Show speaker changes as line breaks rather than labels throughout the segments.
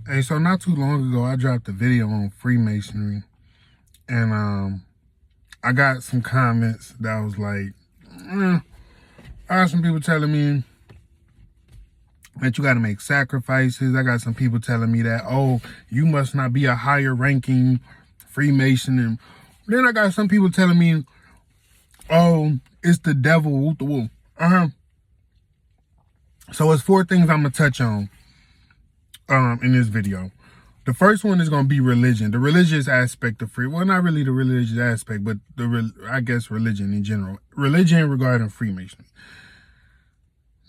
Hey, so not too long ago, I dropped a video on Freemasonry, and I got some comments that was like, I got some people telling me that you got to make sacrifices. I got some people telling me that, oh, you must not be a higher ranking Freemason. And then I got some people telling me, oh, it's the devil, woo the woo. So it's 4 things I'm going to touch on in this video. The first one is going to be religion, the religious aspect of well, not really the religious aspect, but I guess religion in general. Religion regarding Freemasonry.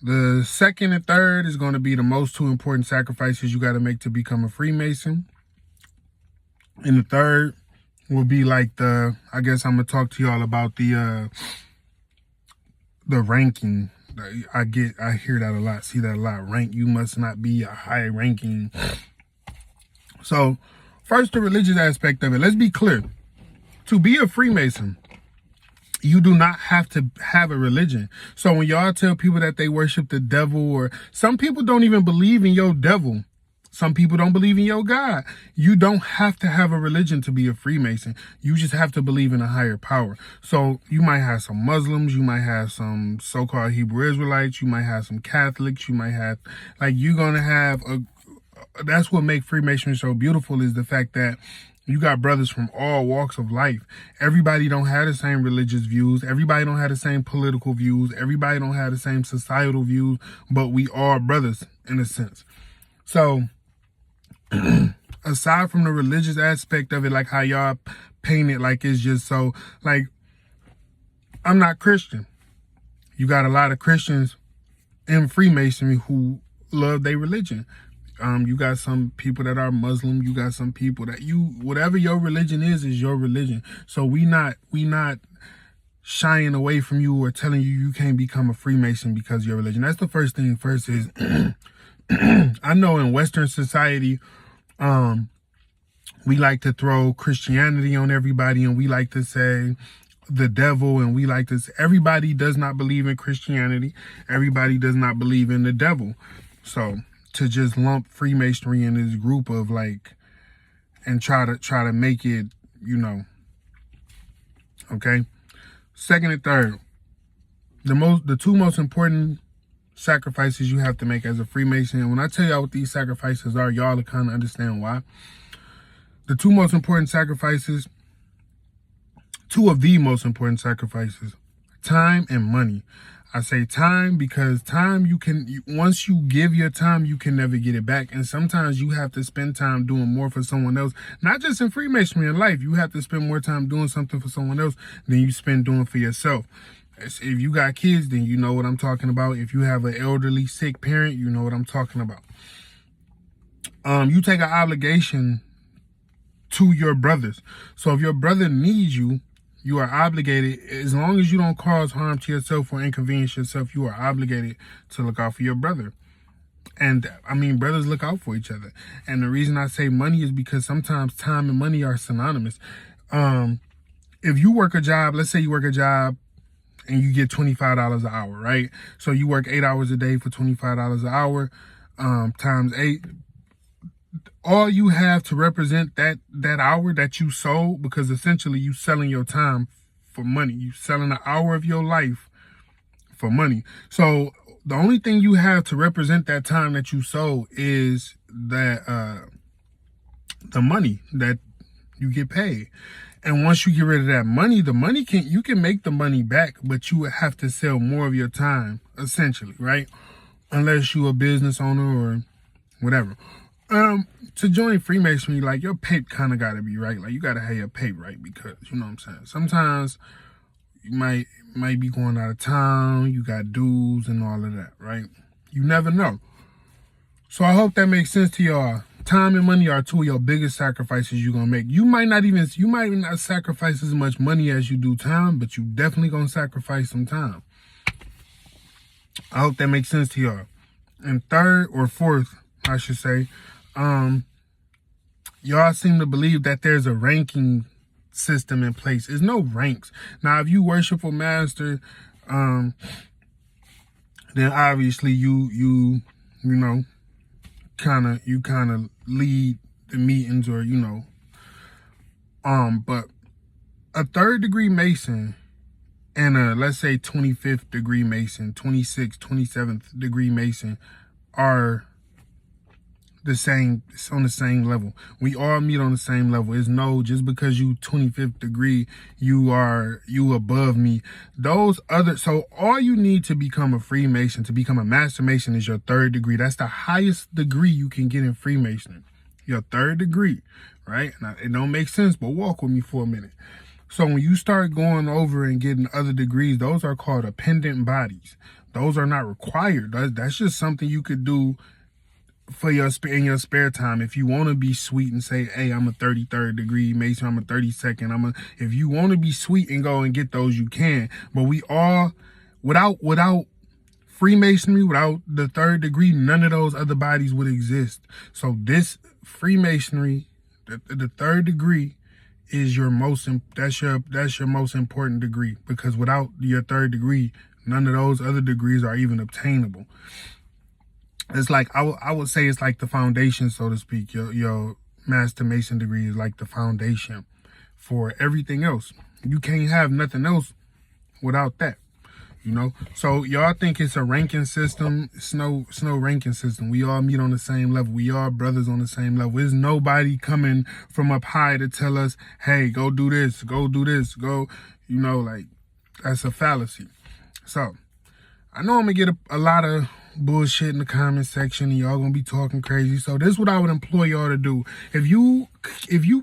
The second and third is going to be the most 2 important sacrifices you got to make to become a Freemason. And the third will be like I guess I'm going to talk to y'all about the ranking. I hear that a lot, see that a lot. Rank, you must not be a high ranking. So first, the religious aspect of it. Let's be clear. To be a Freemason, you do not have to have a religion. So when y'all tell people that they worship the devil, or some people don't even believe in your devil, some people don't believe in your God, you don't have to have a religion to be a Freemason. You just have to believe in a higher power. So you might have some Muslims, you might have some so-called Hebrew Israelites, you might have some Catholics, you might have, like, you're going to have that's what makes Freemasonry so beautiful, is the fact that you got brothers from all walks of life. Everybody don't have the same religious views. Everybody don't have the same political views. Everybody don't have the same societal views, but we are brothers in a sense. So aside from the religious aspect of it, like how y'all paint it like it's just so, like, I'm not Christian. You got a lot of Christians in Freemasonry who love their religion. You got some people that are Muslim. You got some people that whatever your religion is your religion. So we not shying away from you or telling you can't become a Freemason because of your religion. That's the first thing. First is, I know in Western society, we like to throw Christianity on everybody, and we like to say the devil, and we like to say everybody does not believe in Christianity. Everybody does not believe in the devil. So to just lump Freemasonry in this group of like, and try to make it, okay. Second and third, the 2 most important sacrifices you have to make as a Freemason. And when I tell y'all what these sacrifices are, y'all will kind of understand why. The 2 most important sacrifices, 2 of the most important sacrifices, time and money. I say time because time, once you give your time, you can never get it back. And sometimes you have to spend time doing more for someone else, not just in Freemasonry, in life. You have to spend more time doing something for someone else than you spend doing for yourself. If you got kids, then you know what I'm talking about. If you have an elderly, sick parent, you know what I'm talking about. You take an obligation to your brothers. So if your brother needs you, you are obligated, as long as you don't cause harm to yourself or inconvenience yourself, you are obligated to look out for your brother. And I mean, brothers look out for each other. And the reason I say money is because sometimes time and money are synonymous. If you work a job, let's say you work a job and you get $25 an hour, right? So you work 8 hours a day for $25 an hour, times 8. All you have to represent that hour that you sold, because essentially you selling your time for money. You selling an hour of your life for money. So the only thing you have to represent that time that you sold is that the money that you get paid. And once you get rid of that money, you can make the money back, but you would have to sell more of your time, essentially, right? Unless you're a business owner or whatever. To join Freemasonry, like, your pape kind of got to be right. Like, you got to have your pape right, because, you know what I'm saying? Sometimes you might be going out of town. You got dues and all of that, right? You never know. So I hope that makes sense to y'all. Time and money are 2 of your biggest sacrifices you're going to make. You might not sacrifice as much money as you do time, but you definitely going to sacrifice some time. I hope that makes sense to y'all. And third or fourth, I should say, y'all seem to believe that there's a ranking system in place. There's no ranks. Now, if you worship a master, then obviously you kind of lead the meetings or, you know. But a 3rd degree Mason and a, let's say, 25th degree Mason, 26th, 27th degree Mason are the same. It's on the same level. We all meet on the same level. It's no, just because you 25th degree, you above me. Those other, so all you need to become a Freemason, to become a Master Mason, is your 3rd degree. That's the highest degree you can get in Freemasonry. Your 3rd degree, right? Now, it don't make sense, but walk with me for a minute. So when you start going over and getting other degrees, those are called appendant bodies. Those are not required. That's just something you could do for in your spare time. If you want to be sweet and say, hey, I'm a 33rd degree Mason, I'm a 32nd, if you want to be sweet and go and get those, you can. But we all, without Freemasonry, without the 3rd degree, none of those other bodies would exist. So this Freemasonry, the 3rd degree, is your most, that's your most important degree, because without your 3rd degree, none of those other degrees are even obtainable. It's like, I would say it's like the foundation, so to speak. Your Master Mason degree is like the foundation for everything else. You can't have nothing else without that, you know? So y'all think it's a ranking system. It's no ranking system. We all meet on the same level. We all brothers on the same level. There's nobody coming from up high to tell us, hey, go do this, go, you know, like, that's a fallacy. So I know I'm gonna get a lot of bullshit in the comment section, and y'all gonna be talking crazy. So this is what I would implore y'all to do. If you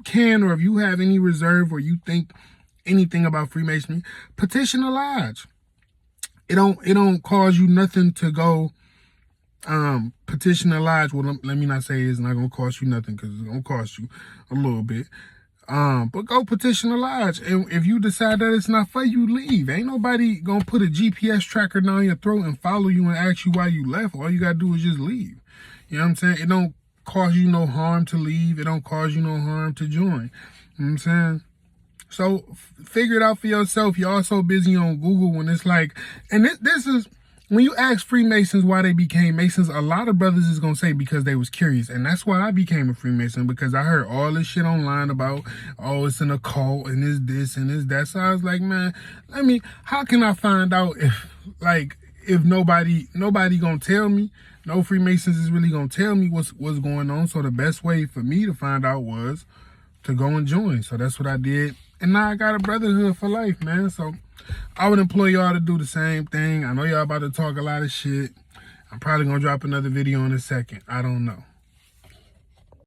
can, or if you have any reserve, or you think anything about Freemasonry, petition a lodge. It don't cost you nothing to go petition a lodge. Well, let me not say it's not gonna cost you nothing, because it's gonna cost you a little bit. But go petition a lodge, and if you decide that it's not for you, leave. Ain't nobody gonna put a GPS tracker down your throat and follow you and ask you why you left. All you gotta do is just leave. You know what I'm saying? It don't cause you no harm to leave. It don't cause you no harm to join. You know what I'm saying? So figure it out for yourself. Y'all so busy on Google when it's like, and this is, when you ask Freemasons why they became Masons, a lot of brothers is going to say because they was curious. And that's why I became a Freemason, because I heard all this shit online about, oh, it's an occult and it's this and it's that. So I was like, man, how can I find out if nobody going to tell me? No Freemasons is really going to tell me what's going on. So the best way for me to find out was to go and join. So that's what I did. And now I got a brotherhood for life, man. So I would implore y'all to do the same thing. I know y'all about to talk a lot of shit. I'm probably going to drop another video in a second. I don't know.